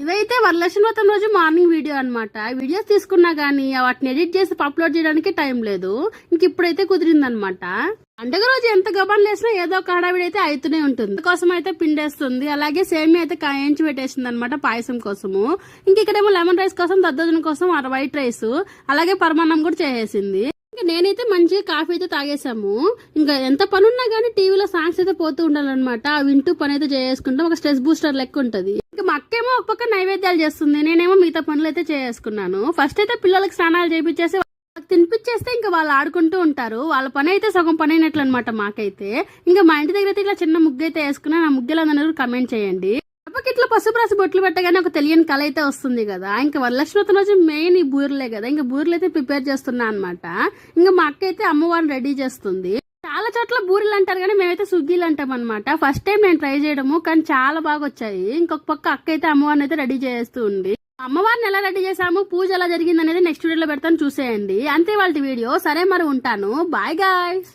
ఇదైతే వరలక్ష్మి వ్రతం రోజు మార్నింగ్ వీడియో అనమాట. వీడియోస్ తీసుకున్నా గానీ వాటిని ఎడిట్ చేసి అప్లోడ్ చేయడానికి టైం లేదు. ఇంక ఇప్పుడైతే కుదిరిందనమాట. పండుగ రోజు ఎంత గబాన్ లేసినా ఏదో ఒక హడావిడి అయితే అయితేనే ఉంటుంది. కోసం అయితే పిండేస్తుంది, అలాగే సేమియా అయితే కాయించి పెట్టేసింది అనమాట పాయసం కోసము. ఇంక ఇక్కడేమో లెమన్ రైస్ కోసం, దద్దోజనం కోసం వైట్ రైస్, అలాగే పరమాన్నం కూడా చేసేసింది. నేనైతే మంచిగా కాఫీ అయితే తాగేసాము. ఇంకా ఎంత పనున్నా గానీ టీవీలో సాంగ్స్ అయితే పోతూ ఉండాలన్నమాట. వింటూ పని అయితే చేసుకుంటాం. ఒక స్ట్రెస్ బూస్టర్ లెక్క ఉంటది. ఇంకా మా అక్కేమో ఒక పక్క నైవేద్యాలు చేస్తుంది, నేనేమో మిగతా పనులు అయితే చేసుకున్నాను. ఫస్ట్ అయితే పిల్లలకి స్నానాలు చేయించేసి తినిపించేస్తే ఇంకా వాళ్ళు ఆడుకుంటూ ఉంటారు. వాళ్ళ పని అయితే సగం పని అయినట్లు అనమాట. మాకైతే ఇంకా మా ఇంటి దగ్గర అయితే ఇట్లా చిన్న ముగ్గు అయితే వేసుకున్నా. నా ముగ్గులందరూ కమెంట్ చేయండి. అప్పకి ఇట్లా పసుపు రాసి బొట్లు పెట్టగానే ఒక తెలియని కళ అయితే వస్తుంది కదా. ఇంకా వరలక్ష్మి వ్రతం రోజు మెయిన్ ఈ బూరెలే కదా. ఇంకా బూరెలు అయితే ప్రిపేర్ చేస్తున్నా అనమాట. ఇంకా మా అక్క అయితే అమ్మవారిని రెడీ చేస్తుంది. చాలా చోట్ల బూరెలు అంటారు కానీ మేమైతే సుగ్గీలు అంటాం అనమాట. ఫస్ట్ టైం నేను ట్రై చేయడము, కానీ చాలా బాగా వచ్చాయి. ఇంకొక పక్క అక్క అయితే అమ్మవారిని అయితే రెడీ చేస్తూ ఉంది. అమ్మవారిని ఎలా రెడీ చేసాము, పూజ ఎలా జరిగింది అనేది నెక్స్ట్ వీడియోలో పెడతాను, చూసేయండి. అంతే వాళ్ళ వీడియో. సరే మరి ఉంటాను, బాయ్ గాయ్స్.